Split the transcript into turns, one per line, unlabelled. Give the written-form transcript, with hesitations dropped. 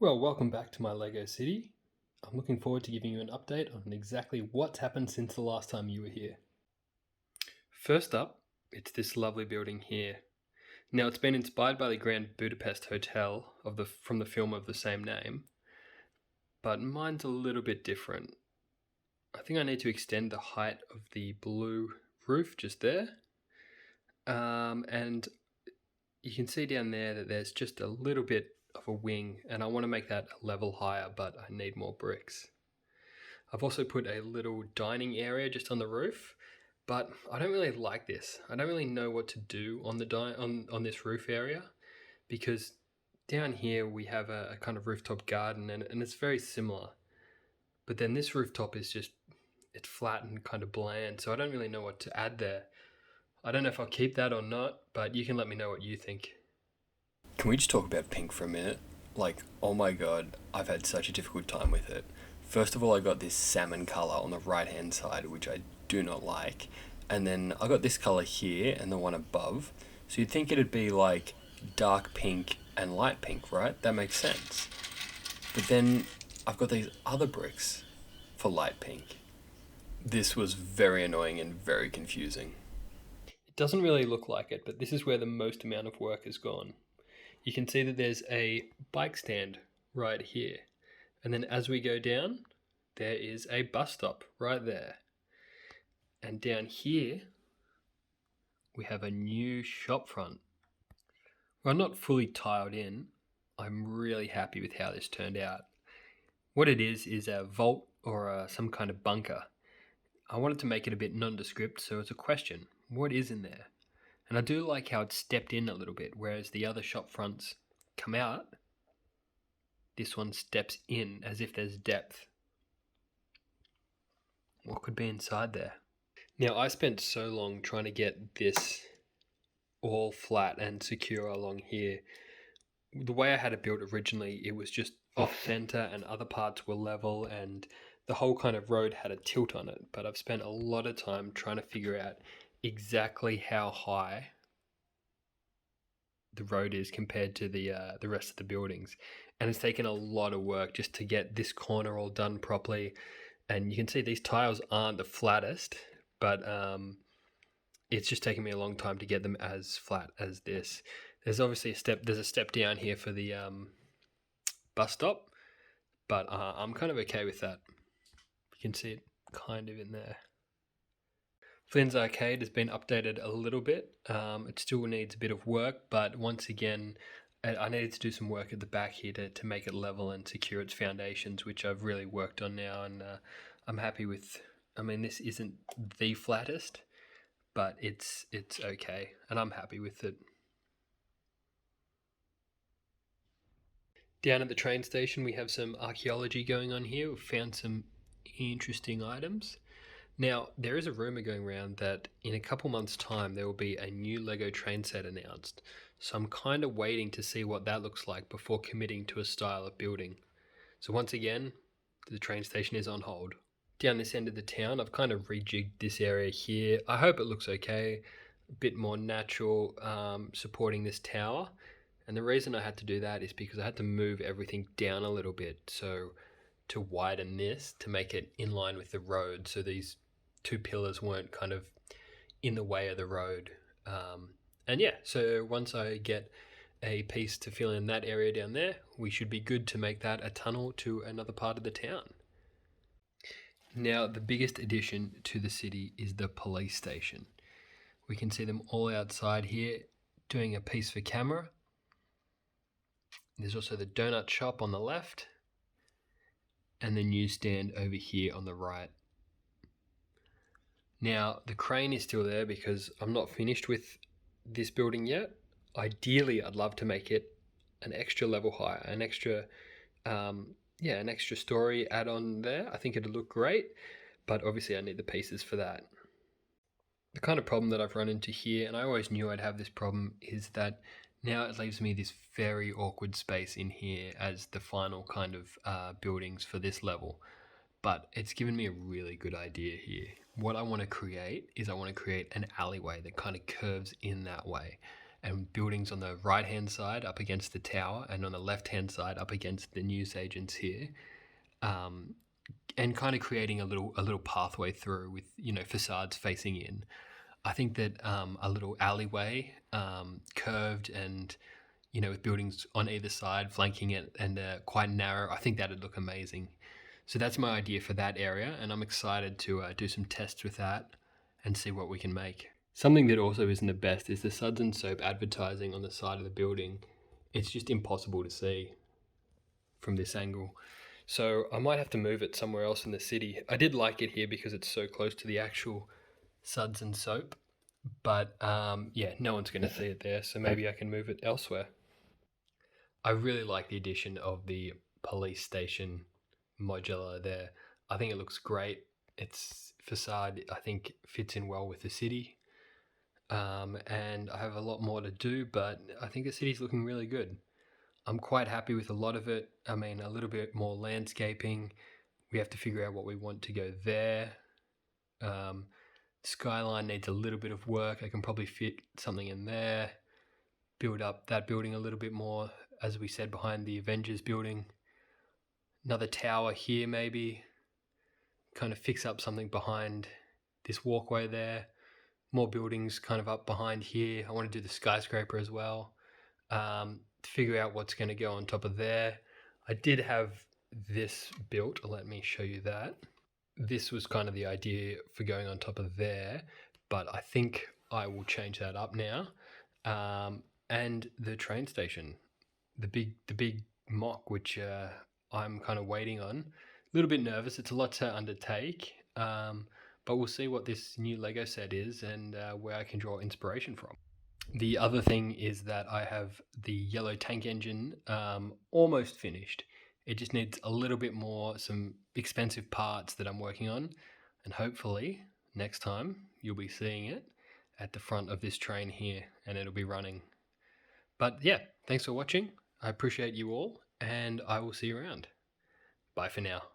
Well, welcome back to my Lego City. I'm looking forward to giving you an update on exactly what's happened since the last time you were here. First up, it's this lovely building here. Now, it's been inspired by the Grand Budapest Hotel from the film of the same name, but mine's a little bit different. I think I need to extend the height of the blue roof just there. And you can see down there that there's just a little bit of a wing, and I want to make that a level higher, but I need more bricks. I've also put a little dining area just on the roof, but I don't really like this. I don't really know what to do on the on this roof area, because down here we have a kind of rooftop garden, and it's very similar. But then this rooftop is it's flat and kind of bland, so I don't really know what to add there. I don't know if I'll keep that or not, but you can let me know what you think.
Can we just talk about pink for a minute? Like, oh my god, I've had such a difficult time with it. First of all, I got this salmon colour on the right hand side, which I do not like. And then I got this colour here and the one above. So you'd think it'd be like dark pink and light pink, right? That makes sense. But then I've got these other bricks for light pink. This was very annoying and very confusing.
It doesn't really look like it, but this is where the most amount of work has gone. You can see that there's a bike stand right here. And then as we go down, there is a bus stop right there. And down here, we have a new shop front. Well, not fully tiled in. I'm really happy with how this turned out. What it is a vault or some kind of bunker. I wanted to make it a bit nondescript, so it's a question. What is in there? And I do like how it's stepped in a little bit, whereas the other shop fronts come out. This one steps in as if there's depth. What could be inside there? Now, I spent so long trying to get this all flat and secure along here. The way I had it built originally, it was just off center and other parts were level and the whole kind of road had a tilt on it. But I've spent a lot of time trying to figure out exactly how high the road is compared to the rest of the buildings, and it's taken a lot of work just to get this corner all done properly. And you can see these tiles aren't the flattest, but it's just taken me a long time to get them as flat as this. There's obviously a step down here for the bus stop, but I'm kind of okay with that. You can see it kind of in there. Flyns Arcade has been updated a little bit. It still needs a bit of work, but once again, I needed to do some work at the back here to make it level and secure its foundations, which I've really worked on now, and I'm happy with. I mean, this isn't the flattest, but it's okay, and I'm happy with it. Down at the train station, we have some archaeology going on here. We've found some interesting items. Now, there is a rumor going around that in a couple months' time, there will be a new Lego train set announced. So I'm kind of waiting to see what that looks like before committing to a style of building. So once again, the train station is on hold. Down this end of the town, I've kind of rejigged this area here. I hope it looks okay, a bit more natural, supporting this tower. And the reason I had to do that is because I had to move everything down a little bit, so to widen this to make it in line with the road, so these two pillars weren't kind of in the way of the road. And yeah, so once I get a piece to fill in that area down there, we should be good to make that a tunnel to another part of the town. Now, the biggest addition to the city is the police station. We can see them all outside here doing a piece for camera. There's also the donut shop on the left and the newsstand over here on the right. Now, the crane is still there because I'm not finished with this building yet. Ideally, I'd love to make it an extra level higher, an extra story add-on there. I think it'd look great, but obviously I need the pieces for that. The kind of problem that I've run into here, and I always knew I'd have this problem, is that now it leaves me this very awkward space in here as the final kind of buildings for this level. But it's given me a really good idea here. What I want to create is an alleyway that kind of curves in that way. and buildings on the right hand side up against the tower, and on the left hand side up against the newsagents here, and kind of creating a little pathway through with facades facing in. I think that a little alleyway, curved and with buildings on either side flanking it and quite narrow, I think that'd look amazing. So that's my idea for that area, and I'm excited to do some tests with that and see what we can make. Something that also isn't the best is the suds and soap advertising on the side of the building. It's just impossible to see from this angle. So I might have to move it somewhere else in the city. I did like it here because it's so close to the actual suds and soap, but no one's going to see it there, so maybe I can move it elsewhere. I really like the addition of the police station modular there. I think it looks great. Its facade, I think, fits in well with the city. And I have a lot more to do, but I think the city's looking really good. I'm quite happy with a lot of it. I mean, a little bit more landscaping. We have to figure out what we want to go there. Skyline needs a little bit of work. I can probably fit something in there. Build up that building a little bit more, as we said, behind the Avengers building. Another tower here maybe. Kind of fix up something behind this walkway there. More buildings kind of up behind here. I want to do the skyscraper as well. Figure out what's going to go on top of there. I did have this built. Let me show you that. This was kind of the idea for going on top of there, but I think I will change that up now. And the train station, the big mock, which I'm kind of waiting on. A little bit nervous. It's a lot to undertake, but we'll see what this new Lego set is and where I can draw inspiration from. The other thing is that I have the yellow tank engine almost finished. It just needs a little bit more, some expensive parts that I'm working on, and hopefully next time you'll be seeing it at the front of this train here and it'll be running. But yeah, thanks for watching. I appreciate you all, and I will see you around. Bye for now.